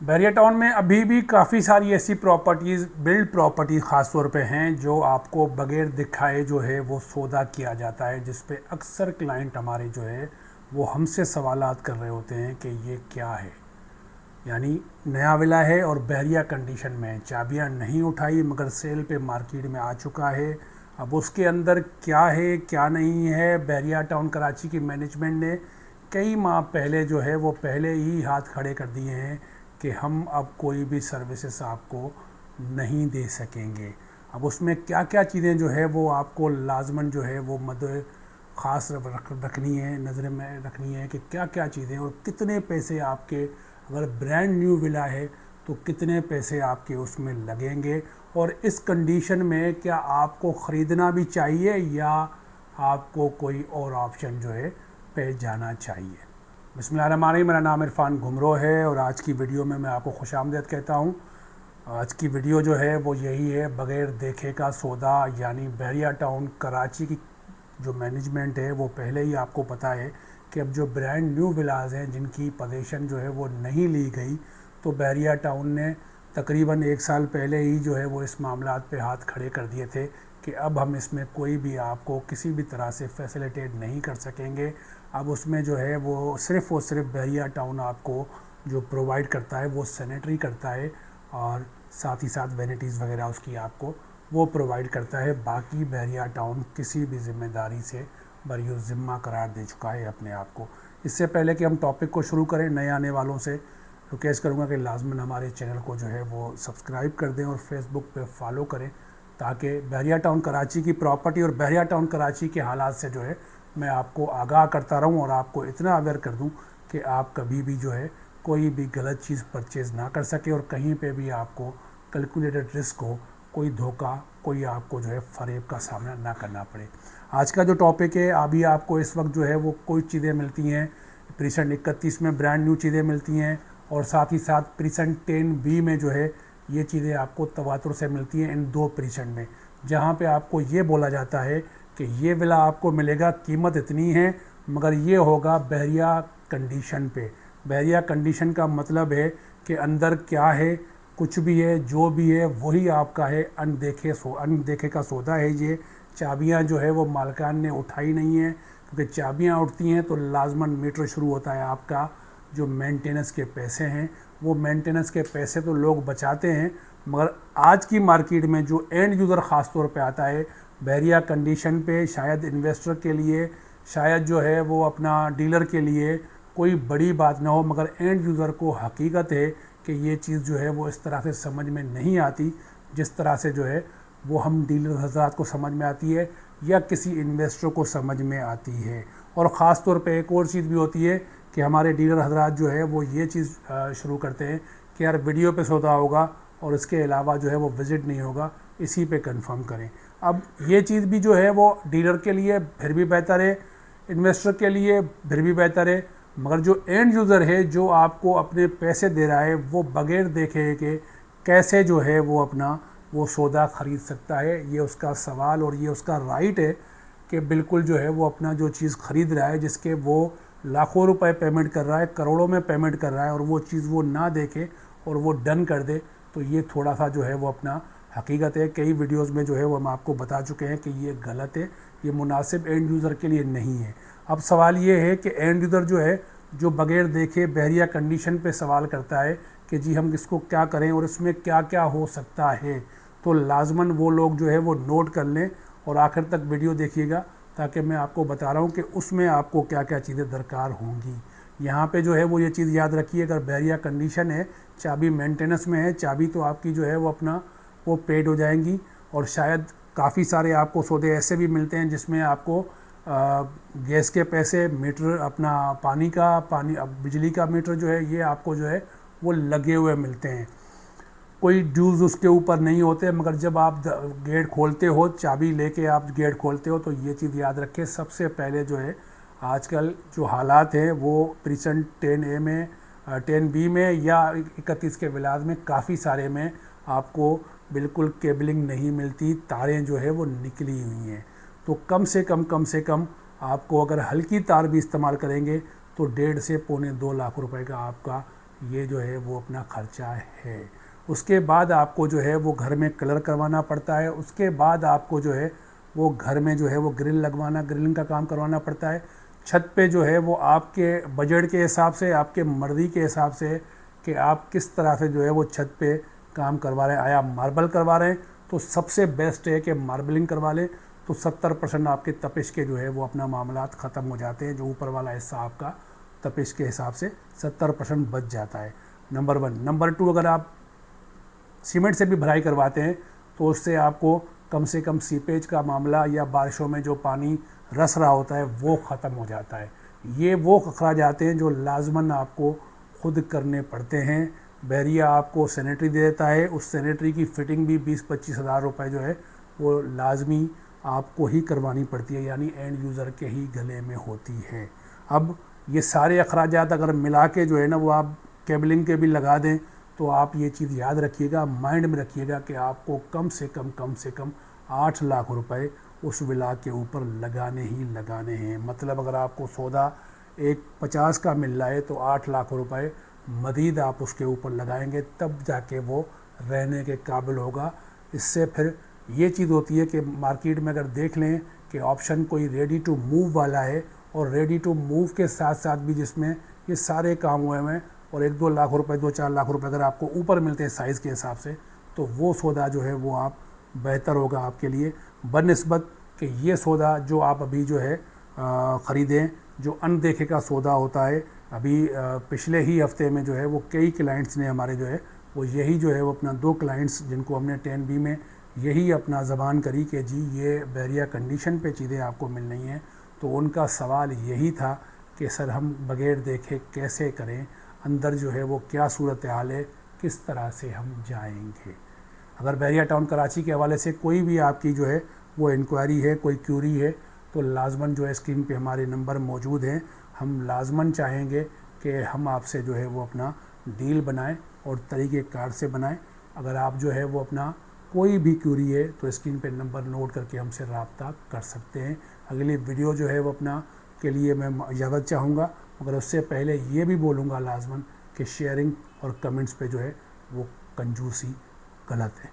Bairiya town में अभी भी काफ़ी सारी ऐसी प्रॉपर्टीज़, बिल्ड प्रॉपर्टी ख़ास तौर पे हैं जो आपको बगैर दिखाए जो है वो सौदा किया जाता है, जिस पे अक्सर क्लाइंट हमारे जो है वो हमसे सवालात कर रहे होते हैं कि ये क्या है। यानी नया विला है और बहरिया कंडीशन में है, चाबियां नहीं उठाई मगर सेल पे मार्केट में आ चुका है। अब उसके अंदर क्या है क्या नहीं है, बहरिया टाउन कराची की मैनेजमेंट ने कई माह पहले जो है वो पहले ही हाथ खड़े कर दिए हैं कि हम अब कोई भी सर्विसेज आपको नहीं दे सकेंगे। अब उसमें क्या क्या चीज़ें जो है वो आपको लाजमन जो है वो मद ख़ास रखनी है, नज़र में रखनी है कि क्या क्या चीज़ें और कितने पैसे आपके, अगर ब्रांड न्यू विला है तो कितने पैसे आपके उसमें लगेंगे, और इस कंडीशन में क्या आपको ख़रीदना भी चाहिए या आपको कोई और ऑप्शन जो है पे जाना चाहिए। बिस्मिल्लाहिर्रहमानिर्रहीम, मेरा नाम इरफान घुमरो है और आज की वीडियो में मैं आपको खुशामदीद कहता हूँ। आज की वीडियो जो है वो यही है, बग़ैर देखे का सौदा। यानी बहरिया टाउन कराची की जो मैनेजमेंट है वो पहले ही आपको पता है कि अब जो ब्रांड न्यू विलाज हैं जिनकी पोजीशन जो है वो नहीं ली गई, तो बहरिया टाउन ने तकरीबन 1 साल पहले ही जो है वो इस मामलात पे हाथ खड़े कर दिए थे कि अब हम इसमें कोई भी आपको किसी भी तरह से फैसिलिटेट नहीं कर सकेंगे। अब उसमें जो है वो सिर्फ़ और सिर्फ बहरिया टाउन आपको जो प्रोवाइड करता है वो सैनिटरी करता है और साथ ही साथ वैनिटीज़ वगैरह उसकी आपको वो प्रोवाइड करता है। बाकी बहरिया टाउन किसी भी ज़िम्मेदारी से बरी ज़िम्मा करार दे चुका है अपने आप को। इससे पहले कि हम टॉपिक को शुरू करें, नए आने वालों से रिक्वेस्ट करूंगा कि लाजमन हमारे चैनल को जो है वो सब्सक्राइब कर दें और फेसबुक पे फॉलो करें, ताकि बहरिया टाउन कराची की प्रॉपर्टी और बहरिया टाउन कराची के हालात से जो है मैं आपको आगाह करता रहूं और आपको इतना अवेयर कर दूं कि आप कभी भी जो है कोई भी गलत चीज़ परचेज़ ना कर सके और कहीं पे भी आपको कैलकुलेटेड रिस्क हो, कोई धोखा, कोई आपको जो है फ़रेब का सामना ना करना पड़े। आज का जो टॉपिक है, अभी आपको इस वक्त जो है वो कोई चीज़ें मिलती हैं प्रीसेंट 31 में, ब्रांड न्यू चीज़ें मिलती हैं और साथ ही साथ प्रीसेंट 10B में जो है ये चीज़ें आपको तवातुर से मिलती हैं इन 2 प्रीसेंट में, जहाँ पे आपको ये बोला जाता है कि ये विला आपको मिलेगा, कीमत इतनी है मगर ये होगा बहरिया कंडीशन पे। बहरिया कंडीशन का मतलब है कि अंदर क्या है, कुछ भी है, जो भी है वही आपका है, अनदेखे का सौदा है ये। चाबियां जो है वो मालिकान ने उठाई नहीं है, क्योंकि चाबियां उठती हैं तो लाजमन मीटर शुरू होता है आपका जो मेंटेनेंस के पैसे हैं। वो मेंटेनेंस के पैसे तो लोग बचाते हैं, मगर आज की मार्केट में जो एंड यूज़र ख़ास तौर पे आता है बहरिया कंडीशन पे, शायद इन्वेस्टर के लिए, शायद जो है वो अपना डीलर के लिए कोई बड़ी बात ना हो, मगर एंड यूज़र को हकीकत है कि ये चीज़ जो है वो इस तरह से समझ में नहीं आती जिस तरह से जो है वो हम डीलर हजरात को समझ में आती है या किसी इन्वेस्टर को समझ में आती है। और ख़ास तौर पे एक और चीज़ भी होती है कि हमारे डीलर हजरात जो है वो ये चीज़ शुरू करते हैं कि यार वीडियो पे सौदा होगा और इसके अलावा जो है वो विज़िट नहीं होगा, इसी पे कंफर्म करें। अब ये चीज़ भी जो है वो डीलर के लिए फिर भी बेहतर है, इन्वेस्टर के लिए फिर भी बेहतर है, मगर जो एंड यूज़र है जो आपको अपने पैसे दे रहा है वो बगैर देखे कि कैसे जो है वो अपना वो सौदा ख़रीद सकता है, ये उसका सवाल और ये उसका राइट है कि बिल्कुल जो है वो अपना जो चीज़ ख़रीद रहा है, जिसके वो लाखों रुपए पेमेंट कर रहा है, करोड़ों में पेमेंट कर रहा है, और वो चीज़ वो ना देखे और वो डन कर दे, तो ये थोड़ा सा जो है वो अपना हकीकत है। कई वीडियोस में जो है वो हम आपको बता चुके हैं कि ये गलत है, ये मुनासिब एंड यूज़र के लिए नहीं है। अब सवाल ये है कि एंड यूज़र जो है जो बगैर देखे बहरिया कंडीशन पे सवाल करता है कि जी हम इसको क्या करें और इसमें क्या क्या हो सकता है, तो लाजमन वो लोग जो है वो नोट कर लें और आखिर तक वीडियो देखिएगा, ताकि मैं आपको बता रहा हूँ कि उसमें आपको क्या क्या चीज़ें दरकार होंगी। यहाँ पे जो है वो ये चीज़ याद रखिए, अगर बहरिया कंडीशन है, चाबी मेंटेनेंस में है, चाबी तो आपकी जो है वो अपना वो पेड हो जाएंगी। और शायद काफ़ी सारे आपको सौदे ऐसे भी मिलते हैं जिसमें आपको गैस के पैसे, मीटर अपना पानी बिजली का मीटर जो है ये आपको जो है वो लगे हुए मिलते हैं, कोई ड्यूज़ उसके ऊपर नहीं होते। मगर जब आप गेट खोलते हो, चाबी लेके आप गेट खोलते हो, तो ये चीज़ याद रखें सबसे पहले जो है आजकल जो हालात हैं वो प्रीसेंट 10A में, 10B में या 31 के विलाद में काफ़ी सारे में आपको बिल्कुल केबलिंग नहीं मिलती, तारें जो है वो निकली हुई हैं। तो कम से कम आपको अगर हल्की तार भी इस्तेमाल करेंगे तो 1.5 से 2.25 लाख रुपए का आपका ये जो है वो अपना खर्चा है। उसके बाद आपको जो है वो घर में कलर करवाना पड़ता है, उसके बाद आपको जो है वो घर में जो है वो ग्रिलिंग का काम करवाना पड़ता है। छत पे जो है वो आपके बजट के हिसाब से, आपके मर्ज़ी के हिसाब से कि आप किस तरह से जो है वो छत पे काम करवा रहे हैं। आया मार्बल करवा रहे हैं तो सबसे बेस्ट है कि मार्बलिंग करवा लें, तो 70% आपके तपिश के जो है वो अपना मामलात ख़त्म हो जाते हैं। जो ऊपर वाला हिस्सा आपका तपिश के हिसाब से 70% बच जाता है, नंबर 1। नंबर 2, अगर आप सीमेंट से भी भराई करवाते हैं तो उससे आपको कम से कम सीपेज का मामला या बारिशों में जो पानी रस रहा होता है वो ख़त्म हो जाता है। ये वो अखराजात हैं जो लाजमन आपको खुद करने पड़ते हैं। बहरिया आपको सैनिटरी दे देता है, उस सैनिटरी की फ़िटिंग भी 20-25 हज़ार रुपये जो है वो लाजमी आपको ही करवानी पड़ती है, यानी एंड यूज़र के ही गले में होती है। अब ये सारे अखराजात अगर मिला के जो है ना वो आप केबलिंग के भी लगा दें तो आप ये चीज़ याद रखिएगा, माइंड में रखिएगा कि आपको कम से कम 8 लाख रुपए उस विला के ऊपर लगाने ही लगाने हैं। मतलब अगर आपको सौदा एक 50 का मिल रहा है तो 8 लाख रुपए मज़ीद आप उसके ऊपर लगाएंगे, तब जाके वो रहने के काबिल होगा। इससे फिर ये चीज़ होती है कि मार्केट में अगर देख लें कि ऑप्शन कोई रेडी टू मूव वाला है और रेडी टू मूव के साथ साथ भी जिसमें ये सारे काम हुए हैं और 1-2 लाख रुपए 2-4 लाख रुपए अगर आपको ऊपर मिलते हैं साइज़ के हिसाब से, तो वो सौदा जो है वो आप बेहतर होगा आपके लिए बनिस्बत कि ये सौदा जो आप अभी जो है ख़रीदें, जो अनदेखे का सौदा होता है। अभी पिछले ही हफ्ते में जो है वो कई क्लाइंट्स ने हमारे जो है वो यही जो है वो अपना 2 क्लाइंट्स जिनको हमने 10B में यही अपना ज़बान करी कि जी ये बहरिया कंडीशन पे चीज़ें आपको मिल रही हैं, तो उनका सवाल यही था कि सर हम बगैर देखे कैसे करें, अंदर जो है वो क्या सूरत हाल है, किस तरह से हम जाएंगे। अगर बहरिया टाउन कराची के हवाले से कोई भी आपकी जो है वो इंक्वायरी है, कोई क्यूरी है, तो लाजमन जो है स्क्रीन पे हमारे नंबर मौजूद हैं। हम लाजमन चाहेंगे कि हम आपसे जो है वो अपना डील बनाएं और तरीक़ेकार से बनाएं। अगर आप जो है वो अपना कोई भी क्यूरी है तो स्क्रीन पे नंबर नोट करके हमसे रब्ता कर सकते हैं। अगली वीडियो जो है वो अपना के लिए मैं इजाज़त चाहूँगा, मगर उससे पहले ये भी बोलूँगा लाजमन कि शेयरिंग और कमेंट्स पे जो है वो कंजूसी गलत है।